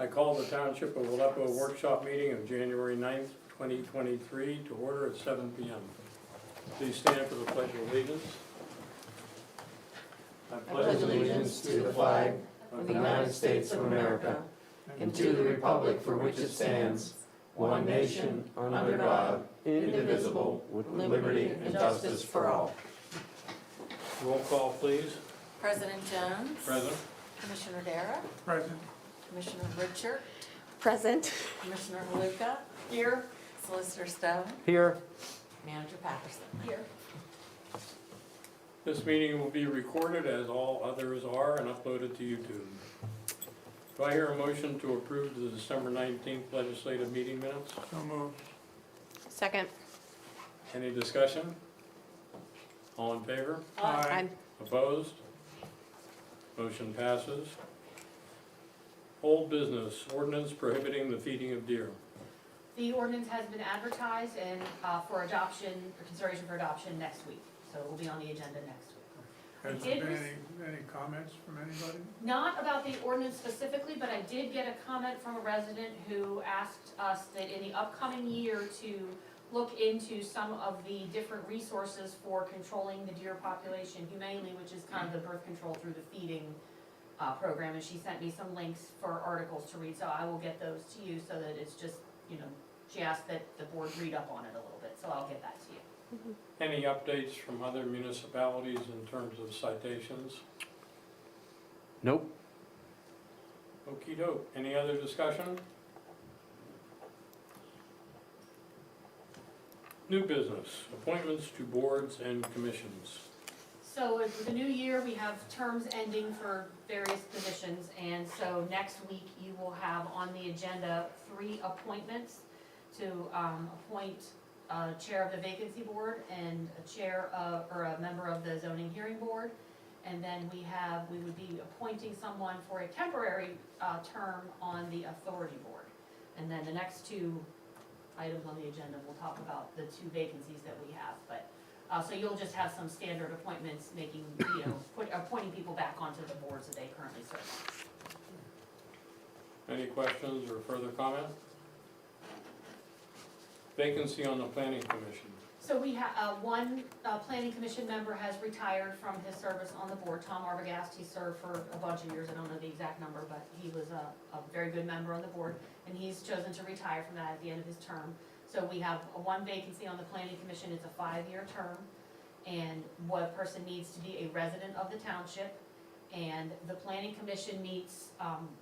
I call the Township of Aleppo workshop meeting of January 9th, 2023 to order at 7 p.m. Please stand for the Pledge of Allegiance. I pledge allegiance to the flag of the United States of America and to the republic for which it stands, one nation, under God, indivisible, with liberty and justice for all. Roll call, please. President Jones. Present. Commissioner Dara. Present. Commissioner Richard. Present. Commissioner Haluka. Here. Solicitor Stone. Here. Manager Patterson. Here. This meeting will be recorded as all others are and uploaded to YouTube. Do I hear a motion to approve the December 19th legislative meeting minutes? So moved. Second. Any discussion? All in favor? Aye. Opposed? Motion passes. Old business, ordinance prohibiting the feeding of deer. The ordinance has been advertised and for adoption, for consideration for adoption next week. So it will be on the agenda next week. Has I did there been rec- any comments from anybody? Not about the ordinance specifically, but I did get a comment from a resident who asked us that in the upcoming year to look into some of the different resources for controlling the deer population humanely, which is kind of the birth control through the feeding program. And she sent me some links for articles to read, so I will get those to you so that it's just, you know, she asked that the board read up on it a little bit, so I'll get that to you. Any updates from other municipalities in terms of citations? Nope. Okey doke. Any other discussion? New business, appointments to boards and commissions. So with the new year, we have terms ending for various positions, and so next week you will have on the agenda 3 appointments to appoint a chair of the vacancy board and a chair of, or a member of the zoning hearing board. And then we would be appointing someone for a temporary term on the authority board. And then the next 2 items on the agenda, we'll talk about the 2 vacancies that we have, but so you'll just have some standard appointments making, you know, appointing people back onto the boards that they currently serve on. Any questions or further comment? Vacancy on the planning commission. So we have, one planning commission member has retired from his service on the board, Tom Arbogast. He served for a bunch of years, I don't know the exact number, but he was a very good member on the board, and he's chosen to retire from that at the end of his term. So we have 1 vacancy on the planning commission. It's a 5-year term, and what person needs to be a resident of the township, and the planning commission meets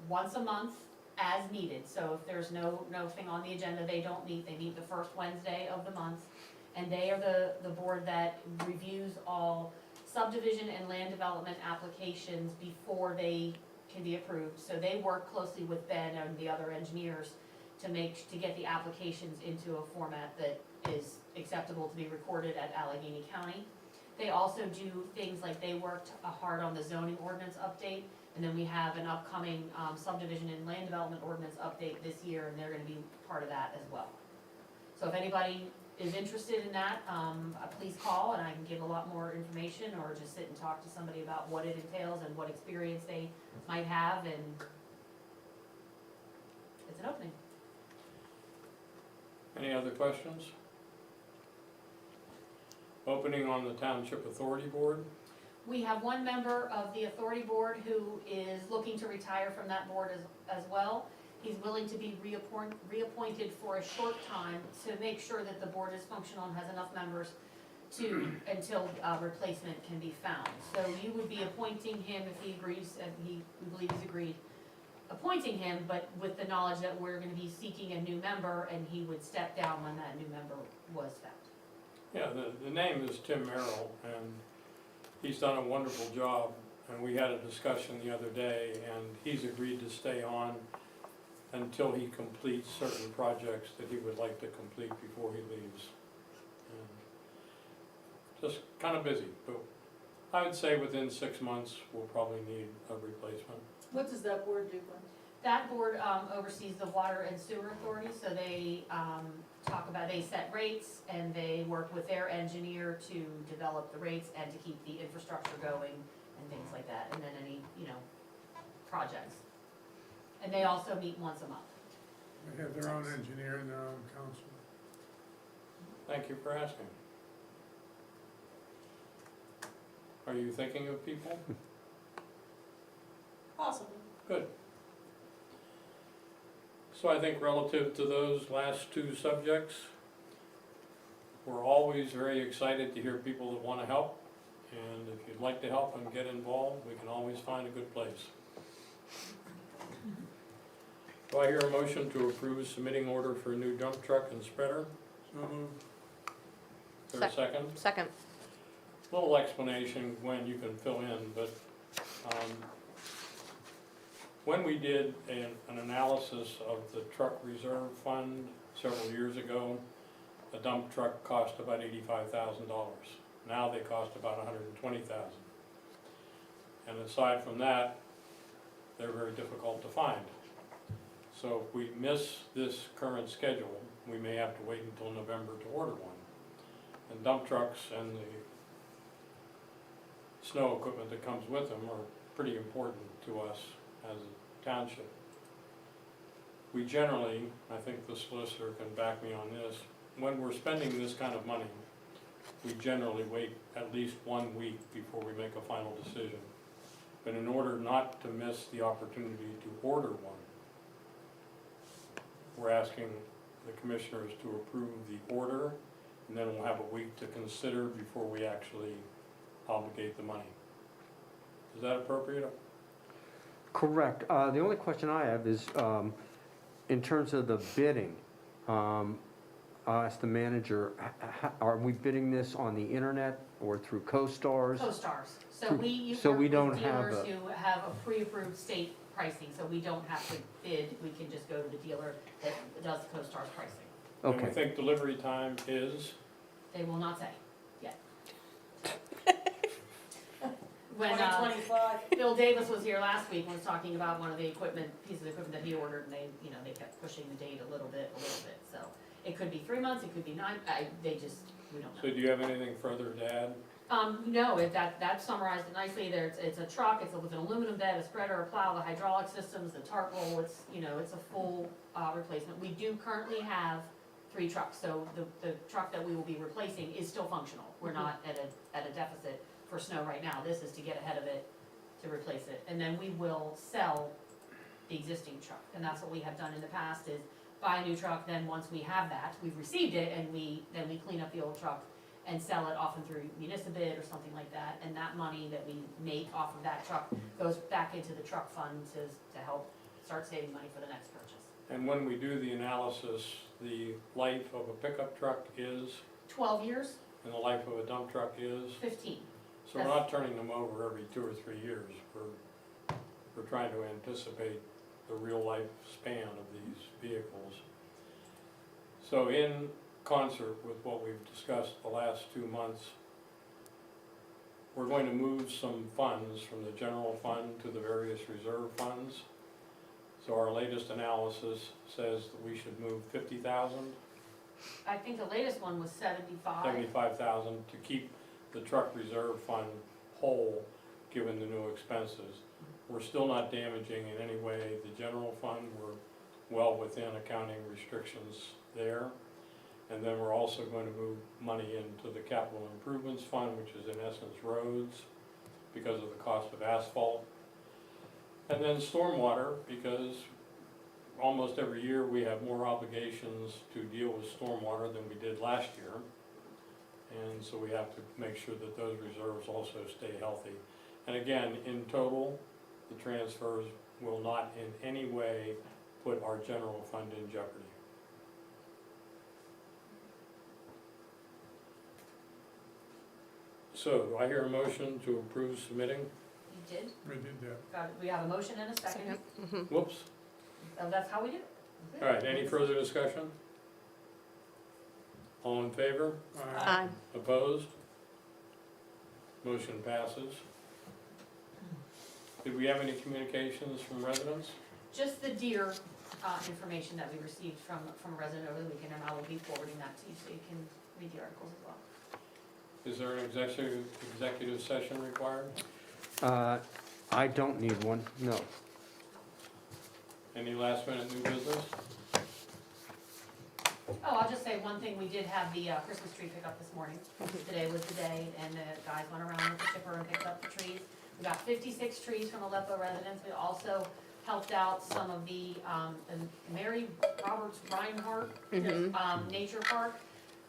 once a month as needed. So if there's nothing on the agenda, they don't meet. They meet the first Wednesday of the month, and they are the board that reviews all subdivision and land development applications before they can be approved. So they work closely with Ben and the other engineers to get the applications into a format that is acceptable to be recorded at Allegheny County. They also do things like they worked hard on the zoning ordinance update, and then we have an upcoming subdivision and land development ordinance update this year, and they're gonna be part of that as well. So if anybody is interested in that, please call and I can give a lot more information, or just sit and talk to somebody about what it entails and what experience they might have, and it's an opening. Any other questions? Opening on the Township Authority Board. We have 1 member of the authority board who is looking to retire from that board as well. He's willing to be reappointed for a short time to make sure that the board is functional and has enough members until replacement can be found. So you would be appointing him if he agrees, and we believe he's agreed, appointing him, but with the knowledge that we're gonna be seeking a new member, and he would step down when that new member was found. Yeah, the name is Tim Merrill, and he's done a wonderful job. And we had a discussion the other day, and he's agreed to stay on until he completes certain projects that he would like to complete before he leaves. And just kind of busy, but I would say within 6 months, we'll probably need a replacement. What does that board do, Glenn? That board oversees the water and sewer authority, so they they set rates, and they work with their engineer to develop the rates and to keep the infrastructure going and things like that, and then any, projects. And they also meet once a month. They have their own engineer and their own counsel. Thank you for asking. Are you thinking of people? Possibly. Good. So I think relative to those last two subjects, we're always very excited to hear people that want to help. And if you'd like to help and get involved, we can always find a good place. Do I hear a motion to approve submitting order for a new dump truck and spreader? So moved. Is there a second? Second. Little explanation, Gwen, you can fill in, but when we did an analysis of the truck reserve fund several years ago, a dump truck cost about $85,000. Now they cost about $120,000. And aside from that, they're very difficult to find. So if we miss this current schedule, we may have to wait until November to order one. And dump trucks and the snow equipment that comes with them are pretty important to us as a township. We generally, I think the solicitor can back me on this, when we're spending this kind of money, we generally wait at least 1 week before we make a final decision. But in order not to miss the opportunity to order one, we're asking the commissioners to approve the order, and then we'll have a week to consider before we actually obligate the money. Is that appropriate? Correct. The only question I have is, in terms of the bidding, I'll ask the manager, are we bidding this on the internet or through CoStars? Co-stars. So Through- we so work we with don't have dealers a- who have a pre-approved state pricing, so we don't have to bid, we can just go to the dealer that does the co-stars pricing. And we Okay, think delivery time is, They will not say yet. When, 2025. Bill Davis was here last week and was talking about one of the pieces of equipment that he ordered, and they kept pushing the date a little bit, so. It could be 3 months, it could be 9, we don't so know. do you have anything further to add? No, that summarized it nicely, it's a truck, it's with an aluminum bed, a spreader, a plow, the hydraulic systems, the tarp roll, it's a full, replacement. We do currently have 3 trucks, so the truck that we will be replacing is still functional. We're not at a deficit for snow right now, this is to get ahead of it, to replace it. And then we will sell the existing truck, and that's what we have done in the past, is buy a new truck, then once we have that, we've received it, and then we clean up the old truck and sell it often through municipal or something like that, and that money that we make off of that truck goes back into the truck fund to help start saving money for the next purchase. And when we do the analysis, the life of a pickup truck is, 12 years, and the life of a dump truck is, 15. so we're not turning them over every 2 or 3 years. We're trying to anticipate the real lifespan of these vehicles. So in concert with what we've discussed the last 2 months, we're going to move some funds from the general fund to the various reserve funds. So our latest analysis says that we should move 50,000, I think the latest one was 75. 75,000 to keep the truck reserve fund whole, given the new expenses. We're still not damaging in any way the general fund. We're well within accounting restrictions there. And then we're also going to move money into the capital improvements fund, which is in essence roads, because of the cost of asphalt. And then stormwater, because almost every year we have more obligations to deal with stormwater than we did last year. And so we have to make sure that those reserves also stay healthy. And again, in total, the transfers will not in any way put our general fund in jeopardy. So, do I hear a motion to approve submitting? You did? We did that. Got it. We have a motion and a second. Whoops. That's how we do it. All right, any further discussion? All in favor? Aye. Opposed? Motion passes. Did we have any communications from residents? Just the deer information that we received from a resident over the weekend, and I will be forwarding that to you so you can read the articles as well. Is there an executive session required? I don't need one, no. Any last minute new business? Oh, I'll just say one thing, we did have the Christmas tree pickup this morning. Today was the day, and the guys went around with the chipper and picked up the trees. We got 56 trees from Aleppo residents. We also helped out some of the Mary Roberts Reinhardt Nature Park.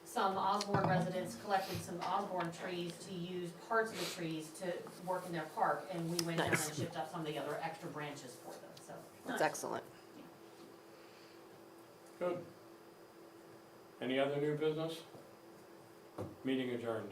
Some Osborne residents collected some Osborne trees to use parts of the trees to work in their park, and we went down and Nice. shipped up some of the other extra branches for them, so. That's nice. excellent. Good. Any other new business? Meeting adjourned.